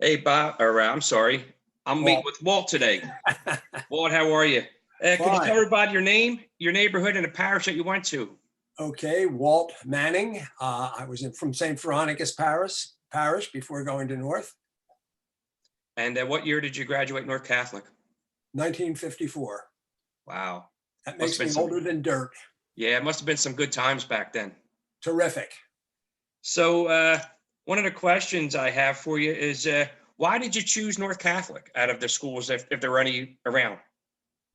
Hey, Bob, or I'm sorry, I'm meeting Walt. with Walt today. Walt, how are you? Could you tell Fine. everybody your name, your neighborhood, and the parish that you went to? Okay, Walt Manning. I was from St. Veronica's Parish before going to North, And what year did you graduate North Catholic? 1954. Wow, That must have makes been me some. older than dirt. Yeah, it must have been some good times back then. Terrific. So, one of the questions I have for you is, why did you choose North Catholic out of the schools, if there were any around?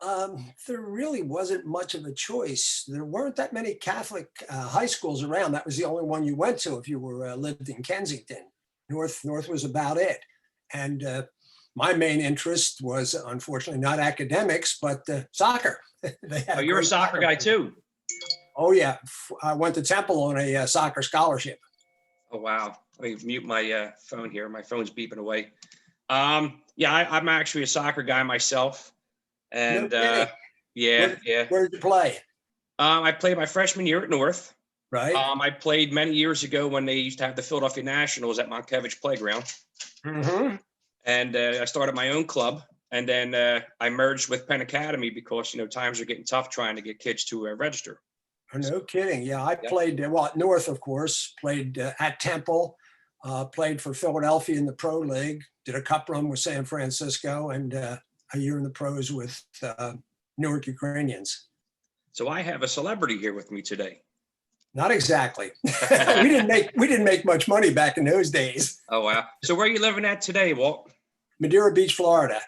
There really wasn't much of a choice. There weren't that many Catholic high schools around. That was the only one you went to if you were lived in Kensington. North was about it. And my main interest was, unfortunately, not academics, but soccer. They had Oh, a you're a great soccer guy program. too. Oh yeah, I went to Temple on a soccer scholarship. Oh, wow. Let me mute my phone here. My phone's beeping away. Yeah, I'm actually a soccer guy myself. No And kidding. yeah, Where, yeah. where did you play? I played my freshman year at North. Right. I played many years ago when they used to have the Philadelphia Nationals at Monkevich Playground. Mm-hmm. And I started my own club. And then I merged with Penn Academy because, times are getting tough trying to get kids to register. No kidding. Yeah, I Yeah. played well at North, of course. Played at Temple. Played for Philadelphia in the Pro League. Did a cup run with San Francisco and a year in the pros with Newark Ukrainians. So I have a celebrity here with me today. Not exactly. we didn't make much money back in those days. Oh, wow. So where are you living at today, Walt? Madeira Beach, Florida.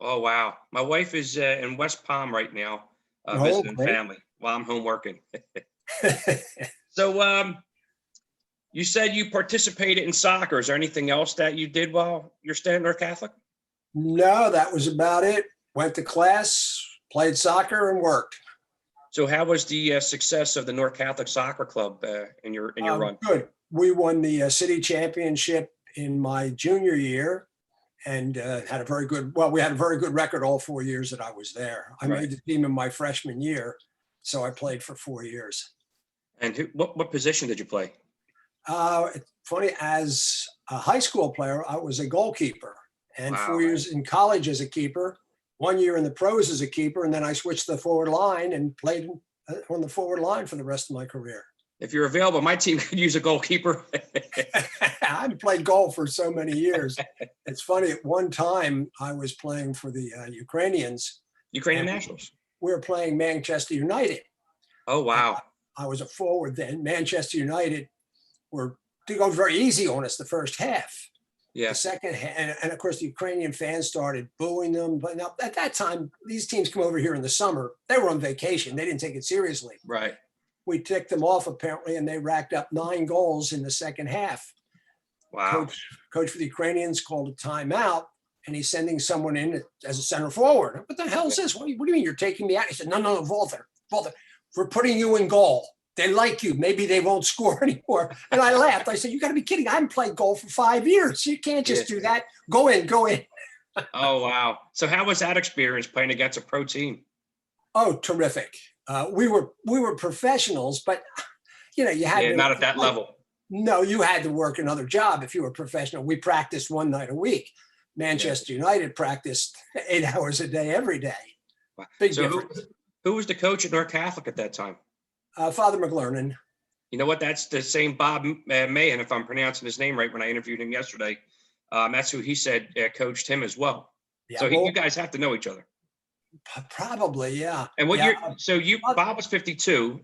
Oh, wow. My wife is in West Palm right now, Oh, visiting great. family while I'm home working. So, you said you participated in soccer. Is there anything else that you did while you're staying at North Catholic? No, that was about it. Went to class, played soccer, and worked. So, how was the success of the North Catholic Soccer Club in your run? Good. We won the city championship in my junior year and had a very good, well, we had a very good record all 4 years that I was there. I Right. made the team in my freshman year, so I played for 4 years. And what position did you play? Funny, as a high school player, I was a goalkeeper and Wow. 4 years in college as a keeper, 1 year in the pros as a keeper, and then I switched to the forward line and played on the forward line for the rest of my career. If you're available, my team could use a goalkeeper. I've played golf for so many years. It's funny, at one time I was playing for the Ukrainians. Ukrainian And Nationals. we were playing Manchester United. Oh, wow. I was a forward then. Manchester United were to go very easy on us the first half. Yeah. The second half, and of course the Ukrainian fans started booing them. But now at that time, these teams come over here in the summer. They were on vacation. They didn't take it seriously. Right. We ticked them off apparently, and they racked up 9 goals in the second half. Wow. Coach for the Ukrainians called a timeout, and he's sending someone in as a center forward. What the hell is this? What do you mean you're taking me out? He said, no, Walter, we're putting you in goal. They like you. Maybe they won't score anymore. And I laughed. I said, you got to be kidding. I haven't played goal for 5 years. You can't just do that. Go in. Oh, wow. So how was that experience playing against a pro team? Oh, terrific. We were professionals, but you had to, not at that level. No, you had to work another job if you were a professional. We practiced one night a week. Manchester United practiced 8 hours a day, every day. Wow. Big So difference. who was the coach at North Catholic at that time? Father McLernan. You know what? That's the same Bob Mahan, if I'm pronouncing his name right, when I interviewed him yesterday. That's who he said coached him as well. Yeah, So well, you guys have to know each other. Probably, yeah. And what yeah, year? So Bob was 52,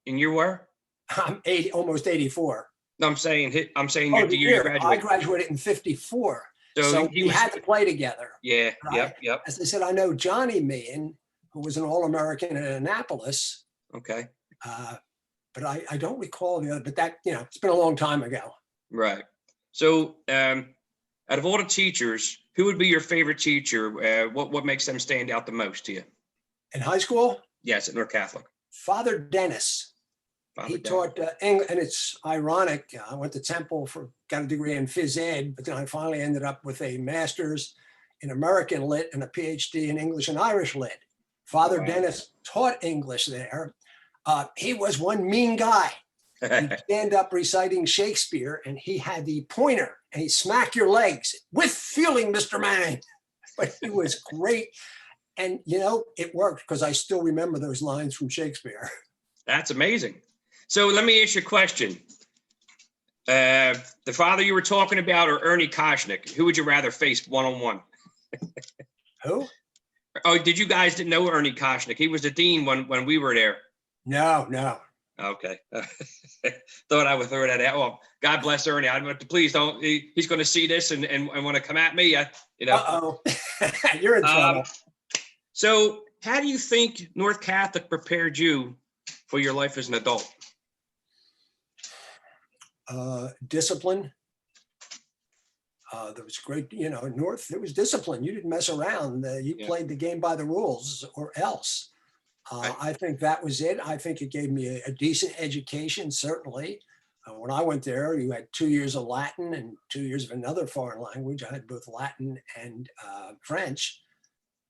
and you were? I'm 80, almost 84. No, I'm saying The year you year. graduated. I graduated in 54. So we had to play together. Yeah, right? yep. As I said, I know Johnny Meehan, who was an All-American at Annapolis. Okay. But I don't recall the other, but that, it's been a long time ago. Right. So out of all the teachers, who would be your favorite teacher? What makes them stand out the most to you? In high school? Yes, at North Catholic. Father Dennis. He taught English, and it's ironic. I went to Temple got a degree in phys ed, but then I finally ended up with a master's in American Lit and a PhD in English and Irish Lit. Father Dennis taught English there. He was one mean guy. He'd stand up reciting Shakespeare, and he had the pointer, and he'd smack your legs with feeling, Mr. Manning. But he was great. And, you know, it worked because I still remember those lines from Shakespeare. That's amazing. So let me ask you a question. The father you were talking about or Ernie Koshnick, who would you rather face one-on-one? Who? Oh, did you guys didn't know Ernie Koshnick? He was the dean when we were there. No. Okay. Thought I would throw that out. Well, God bless Ernie. Please don't. He's going to see this and want to come at me. You know. Uh-oh. You're in trouble. So how do you think North Catholic prepared you for your life as an adult? Discipline. There was great, you know, North, there was discipline. You didn't mess around. You played the game by the rules or else. I think that was it. I think it gave me a decent education, certainly. When I went there, you had 2 years of Latin and 2 years of another foreign language. I had both Latin and French.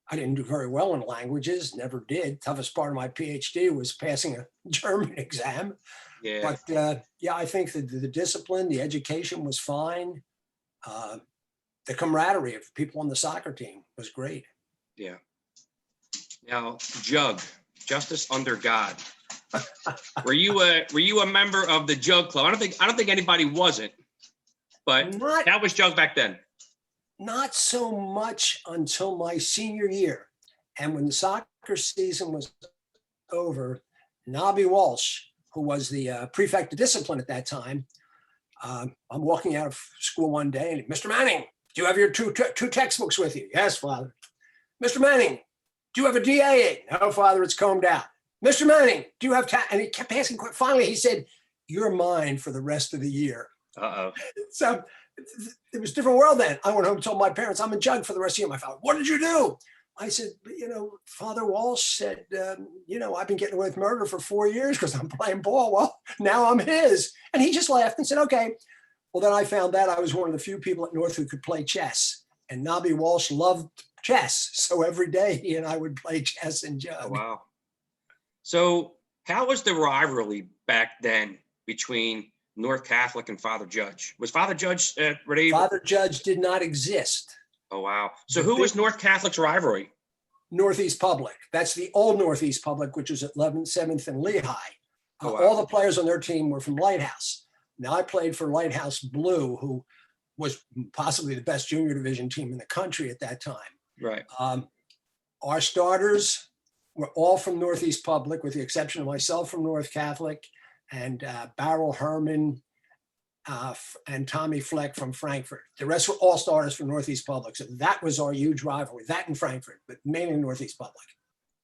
I didn't do very well in languages, never did. Toughest part of my PhD was passing a German exam. Yeah. But yeah, I think that the discipline, the education was fine. The camaraderie of people on the soccer team was great. Yeah. Now, Jug, Justice Under God. Were you a member of the Jug Club? I don't think anybody wasn't, but that was Jug back then. Not so much until my senior year. And when the soccer season was over, Nobby Walsh, who was the prefect of discipline at that time, I'm walking out of school one day and, Mr. Manning, do you have your two textbooks with you? Yes, Father. Mr. Manning, do you have a DA? No, Father, it's combed out. Mr. Manning, do you have and he kept asking. Finally, he said, you're mine for the rest of the year. Uh-oh. So it was a different world then. I went home and told my parents, I'm in Jug for the rest of the year. My father, what did you do? I said, you know, Father Walsh said, you know, I've been getting away with murder for 4 years because I'm playing ball. Well, now I'm his. And he just laughed and said, okay. Well, then I found that I was one of the few people at North who could play chess. And Nobby Walsh loved chess. So every day he and I would play chess in Jug. Oh, wow. So how was the rivalry back then between North Catholic and Father Judge? Was Father Judge ready? Father Judge did not exist. Oh, wow. So who was North Catholic's rivalry? Northeast Public. That's the old Northeast Public, which was at 11th, 7th, and Lehigh. Oh, wow. All the players on their team were from Lighthouse. Now I played for Lighthouse Blue, who was possibly the best junior division team in the country at that time. Right. Our starters were all from Northeast Public, with the exception of myself from North Catholic, and Barrel Herman and Tommy Fleck from Frankfurt. The rest were all starters from Northeast Public. So that was our huge rivalry, that in Frankfurt, but mainly Northeast Public.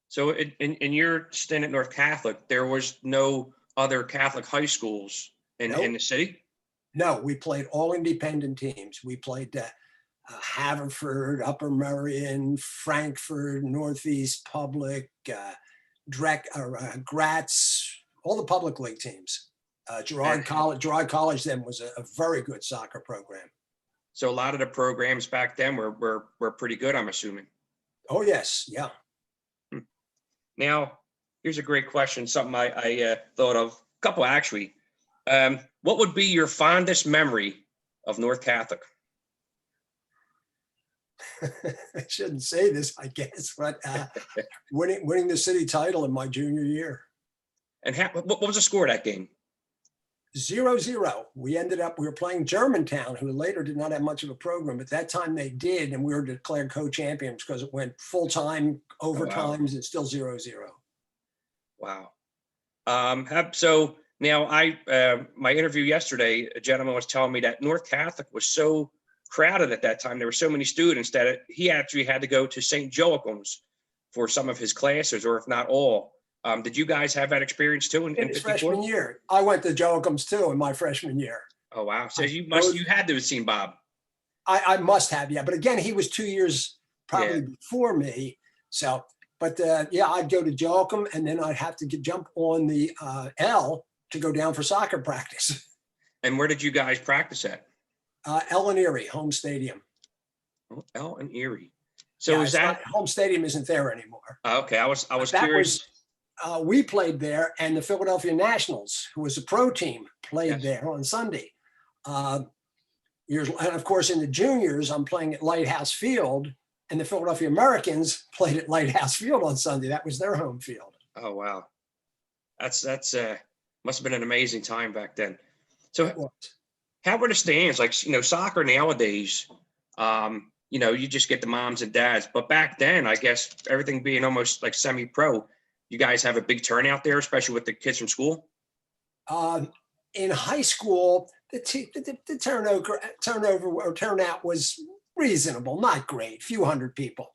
So in your stint at North Catholic, there was no other Catholic high schools in the city? No, we played all independent teams. We played Haverford, Upper Merion, Frankfurt, Northeast Public, Gratz, all the public league teams. Girard College then was a very good soccer program. So a lot of the programs back then were pretty good, I'm assuming. Oh, yes. Yeah. Now, here's a great question, something I thought of, a couple actually. What would be your fondest memory of North Catholic? I shouldn't say this, I guess, but winning the city title in my junior year. And what was the score of that game? 0-0. We were playing Germantown, who later did not have much of a program. At that time they did, and we were declared co-champions because it went full-time, overtimes, and still 0-0. Wow. So now my interview yesterday, a gentleman was telling me that North Catholic was so crowded at that time. There were so many students that he actually had to go to St. Joachim's for some of his classes, or if not all. Did you guys have that experience too in his freshman year? I went to Joachim's too in my freshman year. Oh, wow. So you had to have seen Bob. I must have, yeah. But again, he was 2 years probably before me. So, but yeah, I'd go to Joachim, and then I'd have to jump on the L to go down for soccer practice. And where did you guys practice at? L and Erie, home stadium. Oh, L and Erie. So is that home stadium isn't there anymore? Okay, I was curious. We played there, and the Philadelphia Nationals, who was a pro team, played Yes. there on Sunday. And of course, in the juniors, I'm playing at Lighthouse Field, and the Philadelphia Americans played at Lighthouse Field on Sunday. That was their home field. Oh, wow. That's must have been an amazing time back then. So how were the stands? Like, soccer nowadays, you just get the moms and dads, but back then, I guess everything being almost like semi-pro, you guys have a big turnout there, especially with the kids from school. In high school, the turnover or turnout was reasonable, not great, few hundred people.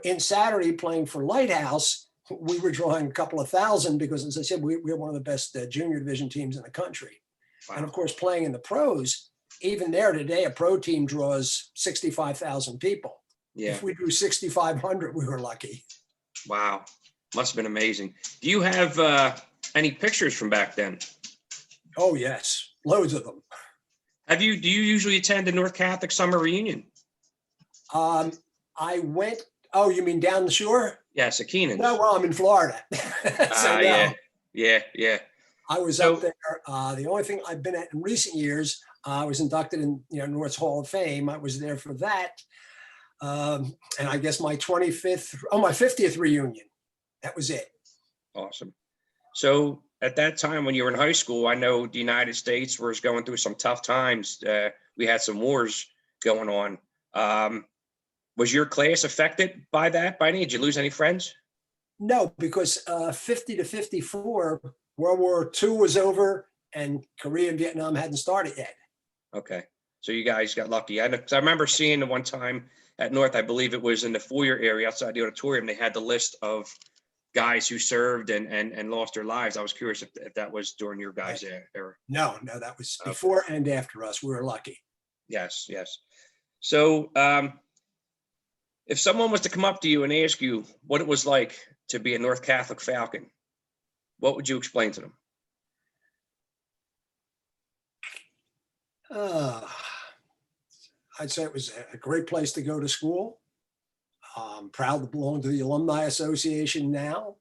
In Saturday, playing for Lighthouse, we were drawing a couple of thousand because, as I said, we're one of the best junior division teams in the country. Wow. And of course, playing in the pros, even there today, a pro team draws 65,000 people. Yeah. If we drew 6,500, we were lucky. Wow. Must have been amazing. Do you have any pictures from back then? Oh, yes. Loads of them. Do you usually attend the North Catholic Summer Reunion? I went, oh, you mean down the shore? Yes, at Keenan's. No, well, I'm in Florida. So no. Yeah. I was up there. The only thing I've been at in recent years, I was inducted in North's Hall of Fame. I was there for that. And I guess my 50th reunion. That was it. Awesome. So at that time when you were in high school, I know the United States was going through some tough times. We had some wars going on. Was your class affected by that? Did you lose any friends? No, because 50 to 54, World War II was over and Korea and Vietnam hadn't started yet. Okay. So you guys got lucky. I remember seeing the one time at North, I believe it was in the foyer area outside the auditorium, they had the list of guys who served and lost their lives. I was curious if that was during your guys' era. No, that was before and after us. We were lucky. Yes. So if someone was to come up to you and ask you what it was like to be a North Catholic Falcon, what would you explain to them? I'd say it was a great place to go to school. I'm proud to belong to the Alumni Association now.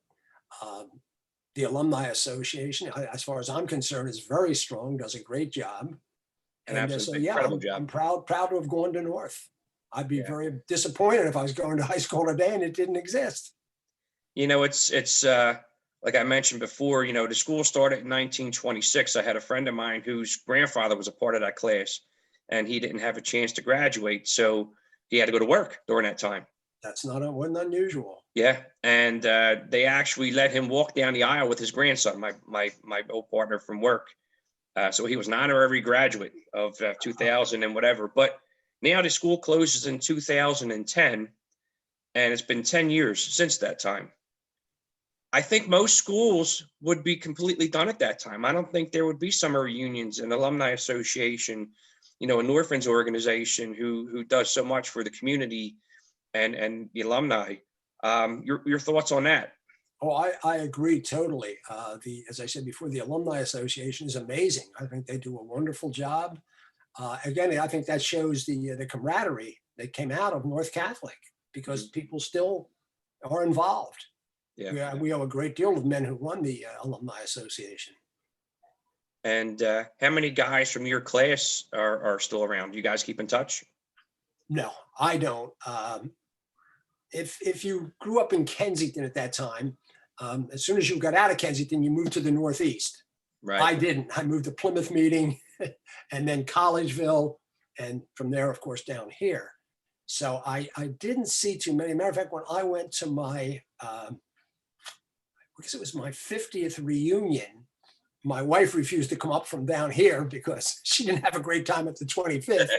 The Alumni Association, as far as I'm concerned, is very strong, does a great job. Incredible job. I'm proud to have gone to North. I'd be very disappointed if I was going to high school today and it didn't exist. It's like I mentioned before, the school started in 1926. I had a friend of mine whose grandfather was a part of that class, and he didn't have a chance to graduate, so he had to go to work during that time. That's wasn't unusual. Yeah, and they actually let him walk down the aisle with his grandson, my old partner from work. So he was an honorary graduate of 2000 and whatever. But now the school closes in 2010, and it's been 10 years since that time. I think most schools would be completely done at that time. I don't think there would be summer reunions, an alumni association, an orphans organization who does so much for the community and the alumni. Your thoughts on that? Oh, I agree totally. As I said before, the Alumni Association is amazing. I think they do a wonderful job. Again, I think that shows the camaraderie that came out of North Catholic because people still are involved. Yeah, we owe a great deal to the men who run the Alumni Association. And how many guys from your class are still around? Do you guys keep in touch? No, I don't. If you grew up in Kensington at that time, as soon as you got out of Kensington, you moved to the Northeast. Right. I didn't. I moved to Plymouth Meeting and then Collegeville, and from there, of course, down here. So I didn't see too many. Matter of fact, when I went to my, because it was my 50th reunion, my wife refused to come up from down here because she didn't have a great time at the 25th.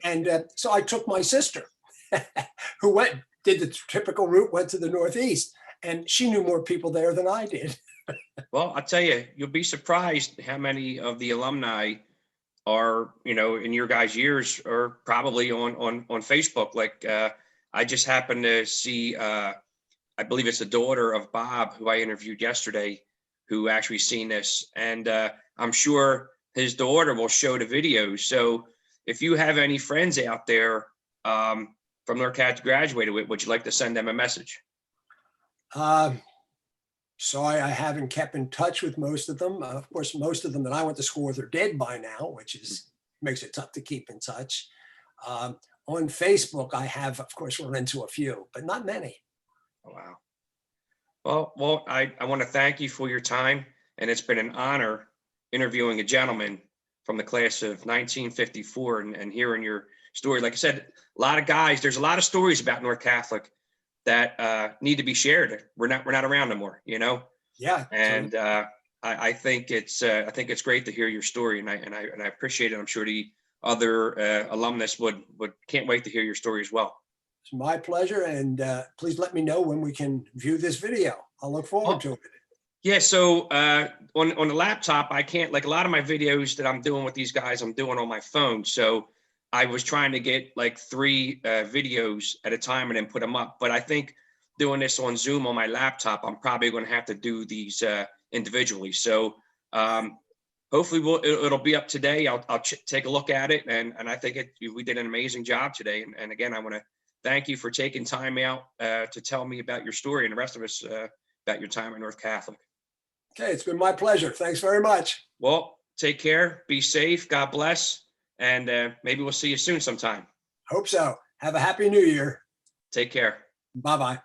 And so I took my sister who did the typical route, went to the Northeast, and she knew more people there than I did. Well, I'll tell you, you'll be surprised how many of the alumni are, in your guys' years are probably on Facebook. Like I just happened to see, I believe it's the daughter of Bob, who I interviewed yesterday, who actually seen this. And I'm sure his daughter will show the videos. So if you have any friends out there from North Cat graduated with, would you like to send them a message? Sorry, I haven't kept in touch with most of them. Of course, most of them that I went to school with are dead by now, which is makes it tough to keep in touch. Um, on Facebook, I have, of course, run into a few, but not many. Oh, wow. Well, I want to thank you for your time, and it's been an honor interviewing a gentleman from the class of 1954 and hearing your story. Like I said, a lot of guys, there's a lot of stories about North Catholic that need to be shared. We're not around no more, you know? Yeah. And I think it's great to hear your story, and I appreciate it. I'm sure the other alumnus would can't wait to hear your story as well. It's my pleasure. And please let me know when we can view this video. I'll look forward to it. Yeah, so on the laptop, I can't, like a lot of my videos that I'm doing with these guys, I'm doing on my phone. So I was trying to get like 3 videos at a time and then put them up. But I think doing this on Zoom on my laptop, I'm probably going to have to do these individually. So hopefully it'll be up today. I'll take a look at it. And I think we did an amazing job today. And again, I want to thank you for taking time out to tell me about your story and the rest of us about your time at North Catholic. Okay, it's been my pleasure. Thanks very much. Well, take care, be safe, God bless, and maybe we'll see you soon sometime. Hope so. Have a happy new year. Take care. Bye-bye.